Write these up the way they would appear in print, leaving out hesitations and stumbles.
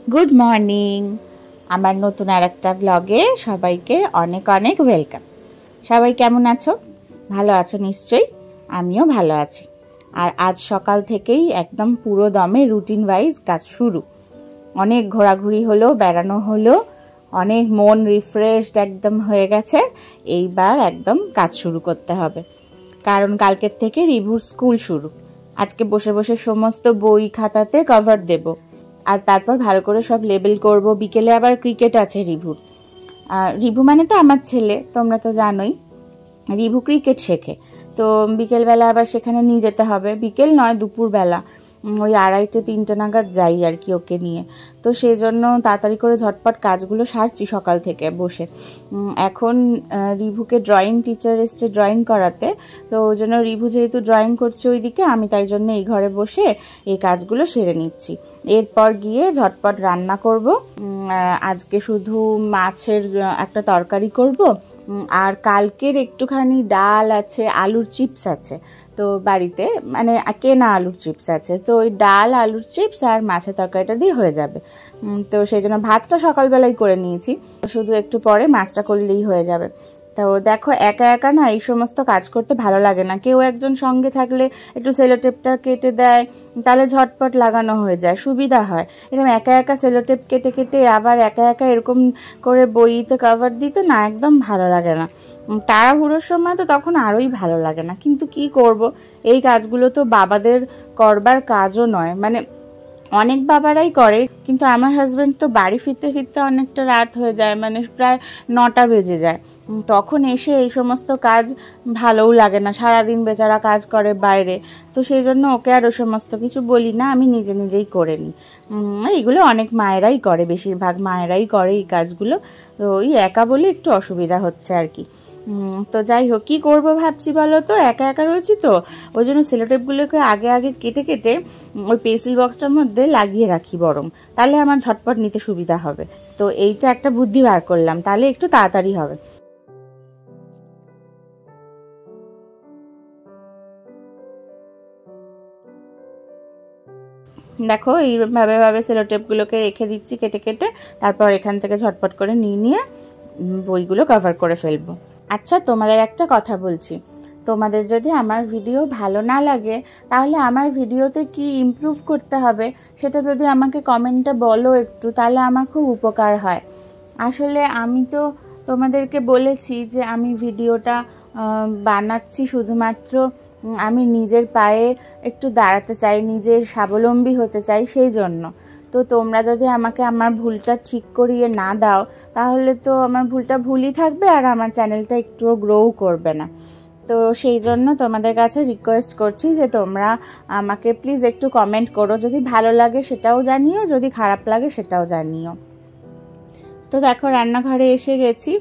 Good morning. আমার নতুন আরেকটা ব্লগে সবাইকে অনেক অনেক ওয়েলকাম। সবাই কেমন আছো? ভালো আছো নিশ্চয়ই। আমিও ভালো আছি। আর আজ সকাল থেকেই একদম পুরো দমে রুটিন ওয়াইজ কাজ শুরু। অনেক ঘোরাঘুরি হলো, বেড়ানো হলো, অনেক মন রিফ্রেশড একদম হয়ে গেছে। এইবার একদম কাজ শুরু করতে হবে, কারণ কালকের থেকে রিভুর স্কুল শুরু। আজকে বসে বসে সমস্ত বই খাতাতে কভার দেব, আর তারপর ভালো করে সব লেবেল করব। বিকেলে আবার ক্রিকেট আছে রিভুর। রিভু মানে তো আমার ছেলে, তোমরা তো জানোই। রিভু ক্রিকেট শেখে, তো বিকেলবেলা আবার সেখানে নিয়ে যেতে হবে। বিকেল নয়, দুপুরবেলা ওই 2:30-3টে নাগাদ যাই আর কি ওকে নিয়ে। তো সেই জন্য তাড়াতাড়ি করে ঝটপট কাজগুলো সারছি সকাল থেকে বসে। এখন রিভুকে ড্রয়িং টিচার এসছে ড্রয়িং করাতে, তো ওই জন্য রিভু যেহেতু ড্রয়িং করছে ওইদিকে, আমি তাই জন্য এই ঘরে বসে এই কাজগুলো সেরে নিচ্ছি। এরপর গিয়ে ঝটপট রান্না করব। আজকে শুধু মাছের একটা তরকারি করব, আর কালকের একটুখানি ডাল আছে, আলুর চিপস আছে তো বাড়িতে, মানে কেনা আলুর চিপস আছে, তো ওই ডাল, আলুর চিপস আর মাছের তরকারিটা দিয়ে হয়ে যাবে। তো সেই জন্য ভাতটা সকালবেলাই করে নিয়েছি, শুধু একটু পরে মাছটা করলেই হয়ে যাবে। তো দেখো, একা একা না এই সমস্ত কাজ করতে ভালো লাগে না। কেউ একজন সঙ্গে থাকলে একটু সেলোটেপটা কেটে দেয়, তাহলে ঝটপট লাগানো হয়ে যায়, সুবিধা হয়। এরকম একা একা সেলোটেপ কেটে কেটে আবার একা একা এরকম করে বইতে কভার দিতে না একদম ভালো লাগে না। তাড়াহুড়োর সময় তো তখন আরোই ভালো লাগে না, কিন্তু কি করব, এই কাজগুলো তো বাবাদের করবার কাজও নয়। মানে অনেক বাবারাই করে, কিন্তু আমার হাজব্যান্ড তো বাড়ি ফিরতে ফিরতে অনেকটা রাত হয়ে যায়, মানে প্রায় 9টা বেজে যায়। তখন এসে এই সমস্ত কাজ ভালোও লাগে না, সারাদিন বেচারা কাজ করে বাইরে। তো সেই জন্য ওকে আর ও সমস্ত কিছু বলি না, আমি নিজে নিজেই করে নিই। এইগুলো অনেক মায়েরাই করে, বেশিরভাগ মায়েরাই করে এই কাজগুলো। তো ওই একা বলে একটু অসুবিধা হচ্ছে আর কি। তো যাই হোক, কী করবো ভাবছি বলো তো, একা একা রয়েছি তো, ওই জন্য সেলোটেপগুলোকে আগে আগে কেটে কেটে ওই পেন্সিল বক্সটার মধ্যে লাগিয়ে রাখি বরং, তাহলে আমার ঝটপট নিতে সুবিধা হবে। তো এইটা একটা বুদ্ধি বার করলাম, তাহলে একটু তাড়াতাড়ি হবে। দেখো এইভাবে ভাবে সেলোটেপগুলোকে রেখে দিচ্ছি কেটে কেটে, তারপর এখান থেকে ঝটপট করে নিয়ে নিয়ে বইগুলো কভার করে ফেলবো। আচ্ছা, তোমাদের একটা কথা বলছি, তোমাদের যদি আমার ভিডিও ভালো না লাগে, তাহলে আমার ভিডিওতে কি ইমপ্রুভ করতে হবে সেটা যদি আমাকে কমেন্টে বলো একটু, তাহলে আমার খুব উপকার হয়। আসলে আমি তো তোমাদেরকে বলেছি যে আমি ভিডিওটা বানাচ্ছি শুধুমাত্র আমি নিজের পায়ে একটু দাঁড়াতে চাই, নিজের স্বাবলম্বী হতে চাই, সেই জন্য। তো তোমরা যদি আমাকে আমার ভুলটা ঠিক করিয়ে না দাও, তাহলে তো আমার ভুলটা ভুলই থাকবে, আর আমার চ্যানেলটা একটুও গ্রোও করবে না। তো সেই জন্য তোমাদের কাছে রিকোয়েস্ট করছি যে তোমরা আমাকে প্লিজ একটু কমেন্ট করো, যদি ভালো লাগে সেটাও জানিও, যদি খারাপ লাগে সেটাও জানিও। তো দেখো, রান্নাঘরে এসে গেছি।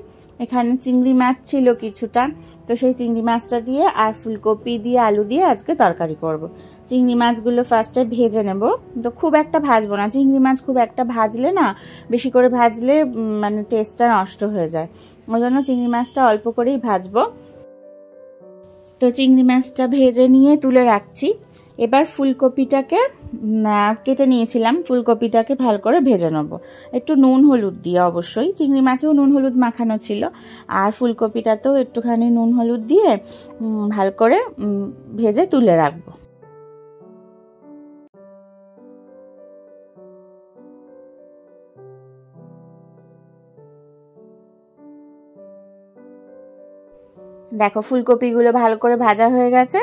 এখানে চিংড়ি মাছ ছিল কিছুটা, তো সেই চিংড়ি মাছটা দিয়ে আর ফুলকপি দিয়ে আলু দিয়ে আজকে তরকারি করব। চিংড়ি মাছগুলো ফার্স্টে ভেজে নেব, তো খুব একটা ভাজবো না, চিংড়ি মাছ খুব একটা ভাজলে না, বেশি করে ভাজলে মানে টেস্টটা নষ্ট হয়ে যায়, ওই জন্য চিংড়ি মাছটা অল্প করেই ভাজবো। তো চিংড়ি মাছটা ভেজে নিয়ে তুলে রাখছি। এবার ফুলকপিটাকে কেটে নিয়েছিলাম, ফুলকপিটাকে ভালো করে ভেজে নেবো, একটু নুন হলুদ দিয়ে। অবশ্যই চিংড়ি মাছেও নুন হলুদ মাখানো ছিল, আর ফুলকপিটাতেও একটুখানি নুন হলুদ দিয়ে ভালো করে ভেজে তুলে রাখবো। দেখো, ফুলকপিগুলো ভালো করে ভাজা হয়ে গেছে,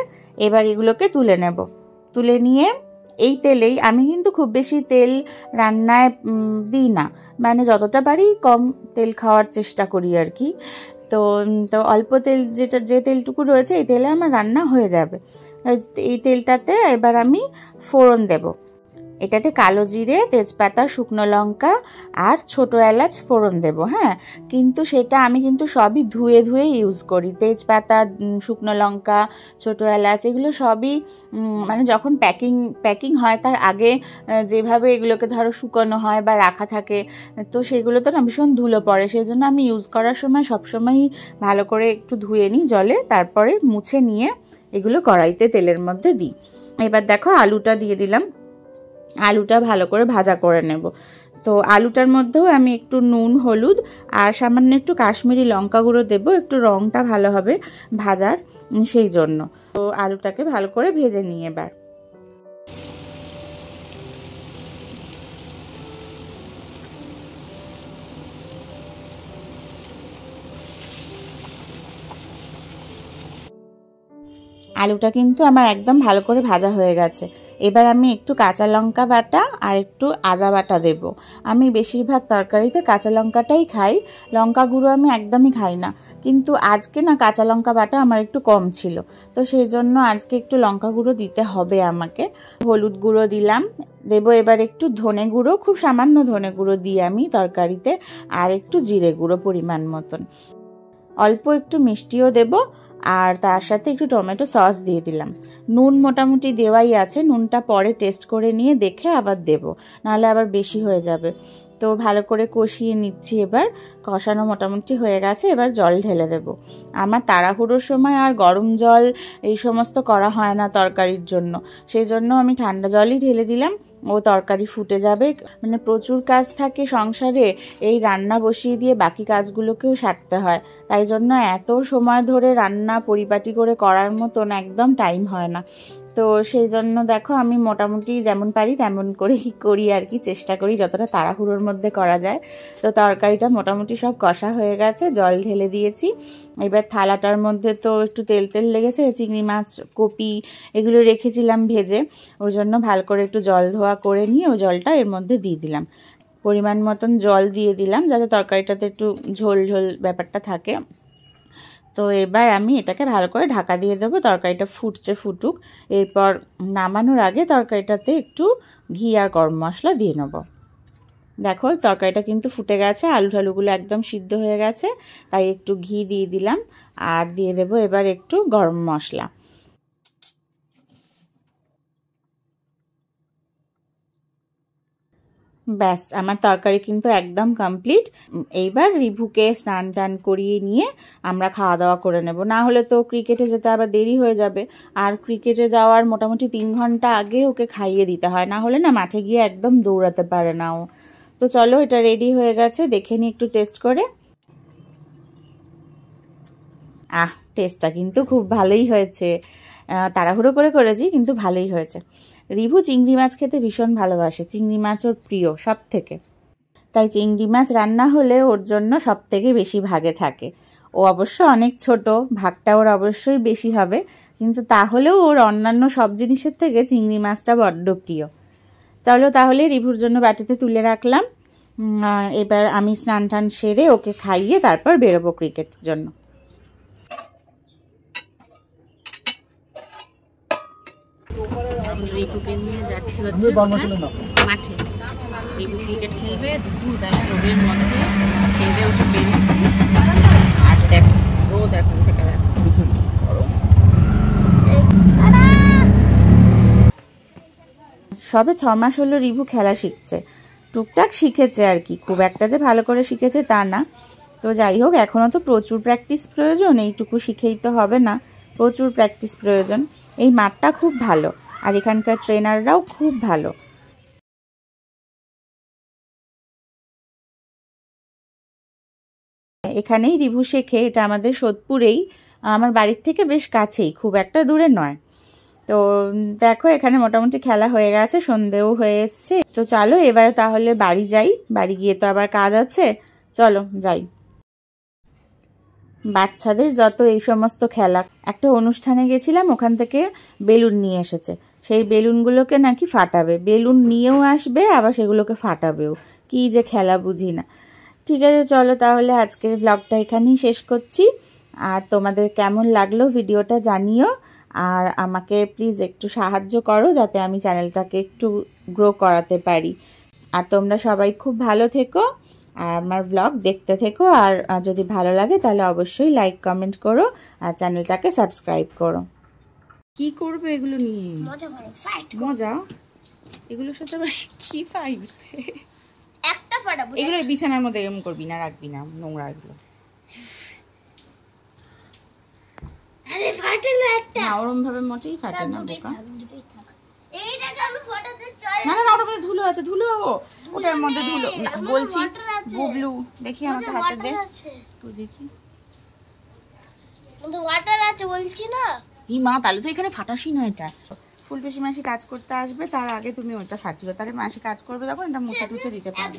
এবার এগুলোকে তুলে নেব। তুলে নিয়ে এই তেলেই, আমি কিন্তু খুব বেশি তেল রান্নায় দিই না, মানে যতটা পারি কম তেল খাওয়ার চেষ্টা করি আর কি। তো তো অল্প তেল, যে তেলটুকু রয়েছে এই তেলে আমার রান্না হয়ে যাবে। এই তেলটাতে এবার আমি ফোড়ন দেব। এটাতে কালো জিরে, তেজপাতা, শুকনো লঙ্কা আর ছোটো এলাচ ফোড়ন দেব। হ্যাঁ, কিন্তু সেটা আমি কিন্তু সবই ধুয়ে ধুয়ে ইউজ করি। তেজপাতা, শুকনো লঙ্কা, ছোটো এলাচ এগুলো সবই মানে যখন প্যাকিং হয় তার আগে যেভাবে এগুলোকে ধরো শুকানো হয় বা রাখা থাকে, তো সেগুলো তো না ভীষণ ধুলো পড়ে, সেই জন্য আমি ইউজ করার সময় সবসময়ই ভালো করে একটু ধুয়ে নিই জলে, তারপরে মুছে নিয়ে এগুলো কড়াইতে তেলের মধ্যে দিই। এবার দেখো, আলুটা দিয়ে দিলাম, আলুটা ভালো করে ভাজা করে নেব। তো আলুটার মধ্যেও আমি একটু নুন, হলুদ আর সামান্য একটু কাশ্মীরি লঙ্কা গুঁড়ো দেবো, একটু রঙটা ভালো হবে ভাজার, সেই জন্য। তো আলুটাকে ভালো করে ভেজে নিয়ে এবার আলুটা কিন্তু আমার একদম ভালো করে ভাজা হয়ে গেছে। এবার আমি একটু কাঁচা লঙ্কা বাটা আর একটু আদা বাটা দেব। আমি বেশিরভাগ তরকারিতে কাঁচা লঙ্কাটাই খাই, লঙ্কা গুঁড়ো আমি একদমই খাই না। কিন্তু আজকে না কাঁচা লঙ্কা বাটা আমার একটু কম ছিল, তো সেই জন্য আজকে একটু লঙ্কা গুঁড়ো দিতে হবে আমাকে। হলুদ গুঁড়ো দিলাম, দেবো এবার একটু ধনে গুঁড়ো, খুব সামান্য ধনে গুঁড়ো দিই আমি তরকারিতে, আর একটু জিরে গুঁড়ো পরিমাণ মতন, অল্প একটু মিষ্টিও দেবো, আর তার সাথে একটু টমেটো সস দিয়ে দিলাম। নুন মোটামুটি দেওয়াই আছে, নুনটা পরে টেস্ট করে নিয়ে দেখে আবার দেব, নাহলে আবার বেশি হয়ে যাবে। তো ভালো করে কষিয়ে নিচ্ছি। এবার কষানো মোটামুটি হয়ে গেছে, এবার জল ঢেলে দেব। আমার তাড়াহুড়োর সময় আর গরম জল এই সমস্ত করা হয় না তরকারির জন্য, সেই জন্য আমি ঠান্ডা জলই ঢেলে দিলাম। ও তরকারি ফুটে যাবে, মানে প্রচুর কাজ থাকে সংসারে, এই রান্না বসিয়ে দিয়ে বাকি কাজগুলোকেও সারতে হয়, তাই জন্য এত সময় ধরে রান্না পরিপাটি করে করার মতন একদম টাইম হয় না। তো সেই জন্য দেখো আমি মোটামুটি যেমন পারি তেমন করেই করি আর কি, চেষ্টা করি যতটা তাড়াহুড়োর মধ্যে করা যায়। তো তরকারিটা মোটামুটি সব কষা হয়ে গেছে, জল ঢেলে দিয়েছি। এবার থালাটার মধ্যে তো একটু তেল তেল লেগেছে, চিংড়ি মাছ, কপি এগুলো রেখেছিলাম ভেজে, ওই জন্য ভালো করে একটু জল ধোয়া করে নিয়ে ওই জলটা এর মধ্যে দিয়ে দিলাম। পরিমাণ মতন জল দিয়ে দিলাম যাতে তরকারিটাতে একটু ঝোল ঝোল ব্যাপারটা থাকে। তো এবার আমি এটাকে ভালো করে ঢাকা দিয়ে দেবো, তরকারিটা ফুটুক। এরপর নামানোর আগে তরকারিটাতে একটু ঘি আর গরম মশলা দিয়ে নেব। দেখো তরকারিটা কিন্তু ফুটে গেছে, আলু ঠালুগুলো একদম সিদ্ধ হয়ে গেছে, তাই একটু ঘি দিয়ে দিলাম, আর দিয়ে দেবো এবার একটু গরম মশলা। ব্যাস আমার তরকারি কিন্তু একদম কমপ্লিট। এইবার রিভুকে স্নান টান করিয়ে নিয়ে আমরা খাওয়া দাওয়া করে নেব, না হলে তো ক্রিকেটে যেতে আবার দেরি হয়ে যাবে। আর ক্রিকেটে যাওয়ার মোটামুটি 3 ঘন্টা আগে ওকে খাইয়ে দিতে হয়, না হলে না মাঠে গিয়ে একদম দৌড়াতে পারে না ও। তো চলো এটা রেডি হয়ে গেছে, দেখে নিই একটু টেস্ট করে। টেস্টটা কিন্তু খুব ভালোই হয়েছে, তাড়াহুড়ো করে করেছি কিন্তু ভালোই হয়েছে। রিভু চিংড়ি মাছ খেতে ভীষণ ভালোবাসে, চিংড়ি মাছ ওর প্রিয় সব থেকে, তাই চিংড়ি মাছ রান্না হলে ওর জন্য সব থেকে বেশি ভাগে থাকে। ও অবশ্য অনেক ছোট, ভাগটা ওর অবশ্যই বেশি হবে, কিন্তু তাহলেও ওর অন্যান্য সব জিনিসের থেকে চিংড়ি মাছটা বড্ড প্রিয়। চলো তাহলে রিভুর জন্য বাটিতে তুলে রাখলাম। এবার আমি স্নান টান সেরে ওকে খাইয়ে তারপর বেরোবো ক্রিকেটের জন্য। রিভুকে নিয়ে যাচ্ছি হচ্ছে মাঠে, রিভু ক্রিকেট খেলবে দুপুরবেলা রোদের মধ্যে, খেলে উঠে বেরিয়েছি। আর দেখো রোদ এখন থেকে সবে 6 মাস হলো রিভু খেলা শিখছে, টুকটাক শিখেছে আর কি, খুব একটা যে ভালো করে শিখেছে তা না। তো যাই হোক, এখনও তো প্রচুর প্র্যাকটিস প্রয়োজন, এইটুকু শিখেই তো হবে না, প্রচুর প্র্যাকটিস প্রয়োজন। এই মাঠটা খুব ভালো, আর এখানকার ট্রেনাররাও খুব ভালো। এখানেই রিভু শেখে, এটা আমাদের সোদপুরেই, আমার বাড়ির থেকে বেশ কাছেই, খুব একটা দূরে নয়। তো দেখো এখানে মোটামুটি খেলা হয়ে গেছে, সন্ধেও হয়ে এসছে। তো চলো এবারে তাহলে বাড়ি যাই, বাড়ি গিয়ে তো আবার কাজ আছে, চলো যাই। বাচ্চাদের যত এই সমস্ত খেলা, একটা অনুষ্ঠানে গেছিলাম, ওখান থেকে বেলুন নিয়ে এসেছে, সেই বেলুনগুলোকে নাকি ফাটাবে, বেলুন নিয়েও আসবে আবার সেগুলোকে ফাটাবেও, কি যে খেলা বুঝি না। ঠিক আছে চলো তাহলে আজকের ব্লগটা এখানেই শেষ করছি, আর তোমাদের কেমন লাগলো ভিডিওটা জানিও, আর আমাকে প্লিজ একটু সাহায্য করো যাতে আমি চ্যানেলটাকে একটু গ্রো করাতে পারি। আর তোমরা সবাই খুব ভালো থেকো, আর আমার ব্লগ দেখতে থেকো, আর যদি ভালো লাগে তাহলে অবশ্যই লাইক কমেন্ট করো, আর চ্যানেলটাকে সাবস্ক্রাইব করো। কি করবে এগুলো নিয়ে? মজা? এগুলোর সাথে আবার কি ফাইট? একটা ফাটাবো, এগুলো বিছানার মধ্যে এরকম করবি না, রাখবি না, নোংরা এগুলো। আরে ফাটে না একটা, না ওরকম ভাবে মোটেই ফাটে না বোকা। এইটাকে আমি ফাটাতে চাই না, না ওটার মধ্যে ধুলো আছে, ধুলো ওটার মধ্যে ধুলো না বলছি বুবলু দেখি আমাকে হাতে দে তুই দেখি ওয়াটার আছে বলছি না। ই মা তাহলে তো এখানে ফাটাসি না এটা। ফুলটুসি মাসি কাজ করতে আসবে তার আগে তুমি ওটা ফাটিও, তাহলে মাসি কাজ করবে যখন এটা মুছে টুছে দিতে পারবে।